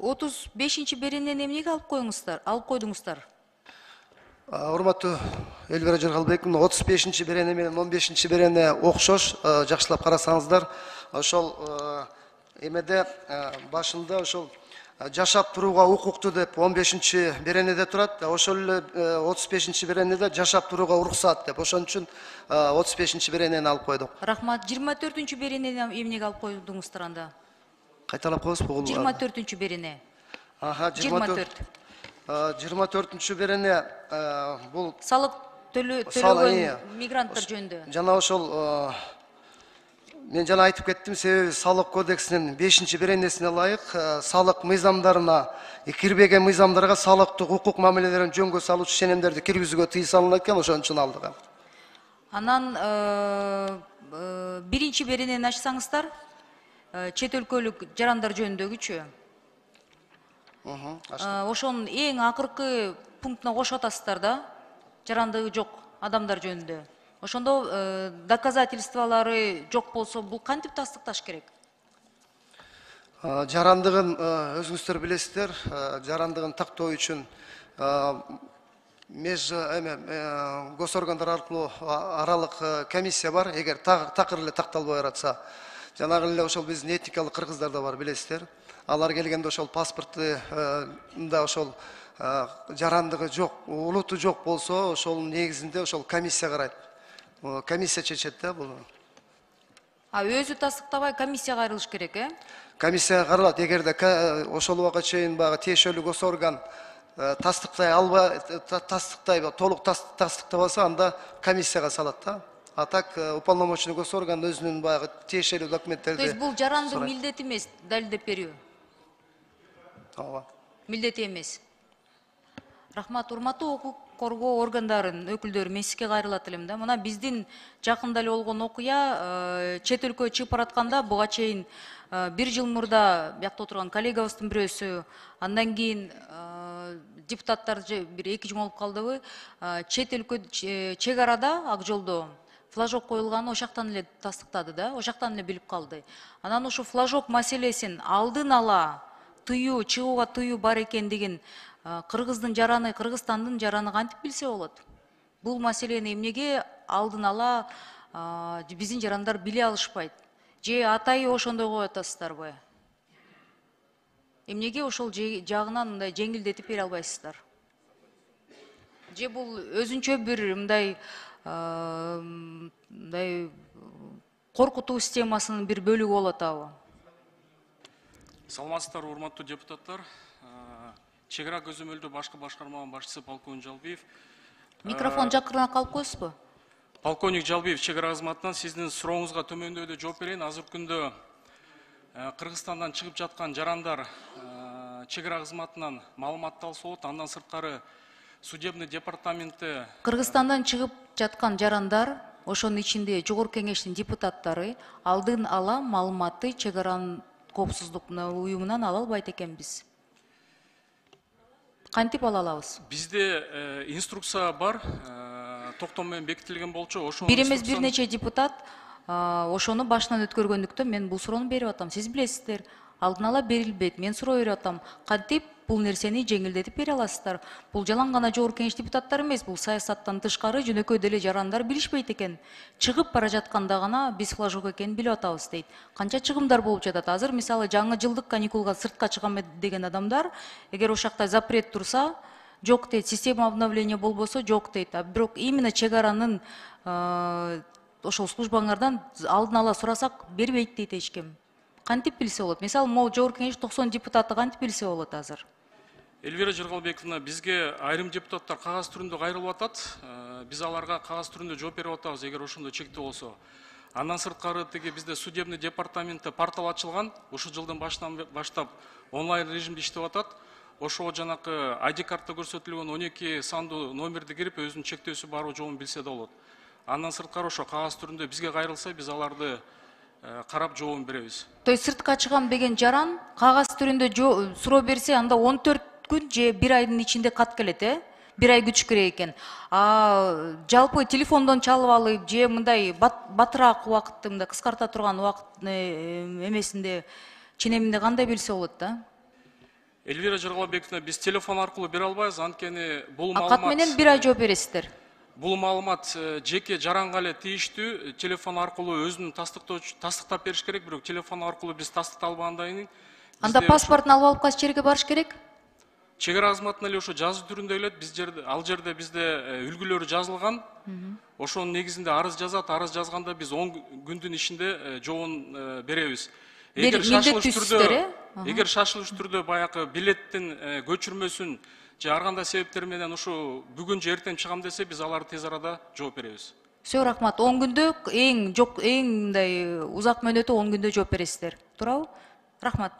35 беренени эмнеге алып койдуңуздар? Урматтуу Элвира Жыргалбек, 35 берене менен 15 берене окшош, жакшылап карасаңыздар. Ошол эмеде башында ошол жашап турууга укуктуу деп 15 беренеде турат. Ошол эле 35 беренеде жашап турууга уруксат деп. Ошон үчүн 35 беренени алып койдук. Рахмат. 24 беренени эмнеге алып койдуңуздар анда? Кайталап коесузбу? 24 берене. 24 берене бул салык төлөгөн мигранттар жөнүндө. Жана ошол мен жана айтып кеттим, себеби салык кодексинин 5-беренесине ылайык салык мыйзамдарына кирбеген мыйзамдарга салыктык укук мамилелерин жөнгө салуучу ченемдерди киргизүүгө тыюу салынат экен, ошон үчүн алдык. Анан биринчи беренени ачсаңыздар, чет өлкөлүк жарандар жөнүндөгүчү. Ошонун эң акыркы пунктуна кошуп атасыздар да, жарандыгы жок адамдар жөнүндө. Ошондо доказательстволору жок болсо, бул кантип тастыкташ керек? Жарандыгын өзүңүздөр билесиздер, жарандыгын тактоо үчүн госоргандар аркылуу аралык комиссия бар. Эгер такыр эле такталбай баратса, жанагы эле ошол биздин этникалык кыргыздар да бар, билесиздер. Алар келгенде ошол паспортунда ошол жарандыгы жок, улуту жок болсо, ошол негизинде ошол комиссия карайт. Комиссия чечет да бул. Өзү тастыктабай комиссияга кайрылыш керек, Комиссияга каралат. Эгерде ошол убакка чейин багы тиешелүү госорган тастыктай албай, толук тастыктабаса, анда комиссияга салат да. А так уполномоченный госорган өзүнүн багы тиешелүү документтерди. То есть бул жарандын милдети эмес, далилдеп берүү. Ооба. Милдети эмес. Рахмат. Урматтуу укук коргоо органдарынын өкүлдөрү, мен сизге кайрылат элем да. Мына биздин жакында эле болгон окуя, чет өлкөгө чыгып баратканда буга чейин 1 жыл мурда биякта отурган коллегабыздын бирөөсү, андан кийин депутаттар бир 2 жыл болуп калдыбы, чет өлкө чек арада ак жолдо флажок коюлганын ошактан эле тастыктады да, ошактан эле билип калды. Анан ушу флажок маселесин алдын ала тыюу, чыгууга тыюу бар экендигин Кыргыздын жараны, Кыргызстандын жараны кантип билсе болот? Бул маселени эмнеге алдын ала биздин жарандар биле алышпайт? Же атайы ошондой коюп атасыздарбы? Эмнеге ошол жагынан мындай жеңилдетип бере албайсыздар? Же бул өзүнчө бир мындай коркутуу системасынын бир бөлүгү болуп атабы? Саламатсыздар, урматтуу депутаттар. Чек ара көзөмөлдөө башкы башкарманын башчысы полковник Жалбиев. Микрофон жакырыраак алып коесузбу? Полковник Жалбиев, чек ара кызматынан сиздин сурооңузга төмөндөөдө жооп берейин. Азыркы күндө Кыргызстандан чыгып жаткан жарандар чек ара кызматынан маалымат алса болот. Андан сырткары судебный департаменти Кыргызстандан чыгып жаткан жарандар, ошонун ичинде Жогорку Кеңештин депутаттары алдын ала маалыматты чек аранын коопсуздук уюмунан ала албайт экенбиз. Кантип ала алабыз? Бизде инструкция бар, токтом менен бекитилген болчу. Бир эмес бир нече депутат ошону башынан өткөргөндүктөн мен бул суроону берип атам. Сиз билесиздер, алдын ала берилбейт. Мен суроо берип атам. Кантип бул нерсени жеңилдетип бере аласыздар? Бул жалаң гана Жогорку Кеңеш депутаттары эмес, бул саясаттан тышкары жөнөкөй деле жарандар билишпейт экен. Чыгып бара жатканда гана биз флажок экенин билип атабыз дейт. Канча чыгымдар болуп жатат? Азыр мисалы жаңы жылдык каникулга сыртка чыгам деген адамдар, эгер ошакта запрет турса, жок дейт, система обновления болбосо жок дейт. А бирок именно чек аранын ошол службаңардан алдын ала сурасак бербейт дейт эч ким. Кантип билсе болот? Мисалы, могу Жогорку Кеңеш 90 депутаты кантип билсе болот азыр? Элвира Жыргалбековна, бизге айрым депутаттар кагаз түрүндө кайрылып атат. Биз аларга кагаз түрүндө жооп берип атабыз, эгер ошондой чектөө болсо. Андан сырткары тиги бизде судебный департаментте портал ачылган. Ушул жылдын башынан баштап онлайн режимде иштеп атат. Ошого жанакы ID картта көрсөтүлгөн 12 сандуу номерди кирип, өзүнүн чектөөсү барбы жокун билсе да болот. Андан сырткары ошо кагаз түрүндө бизге кайрылса, биз аларды карап жообун беребиз. То есть сыртка чыгам деген жаран кагаз түрүндө суроо берсе, анда 14 күн же 1 айдын ичинде кат келет, 1 ай күтүш керек экен. Жалпы телефондон чалып алып же мындай батыраак убакытты мындай кыскарта турган убакыт эмесинде ченеминде кандай билсе болот да? Элвира Жыргалбековна, биз телефон аркылуу бере албайбыз, анткени бул Кат менен бир ай жооп бересиздер. Бул маалымат жеке жаранга эле тийиштүү, телефон аркылуу өзүнүн тастыктап бериш керек, бирок телефон аркылуу биз тастыктай албагандан кийин Анда паспортун алып алып кайсы жерге барыш керек? чек ара кызматына эле ошо жазуу түрүндө келет, ал жерде бизде үлгүлөрү жазылган. Ошонун негизинде арыз жазат, арыз жазганда биз 10 күндүн ичинде жообун беребиз. Эгер шашылыш түрдө баягы билеттин көчүрмөсүн же ар кандай себептер менен ушу бүгүн же эртең чыгам десе, биз аларды тез арада жооп беребиз. Все, рахмат. 10 күндө эң узак мөөнөтү 10 күндө жооп бересиздер. Туурабы? Рахмат.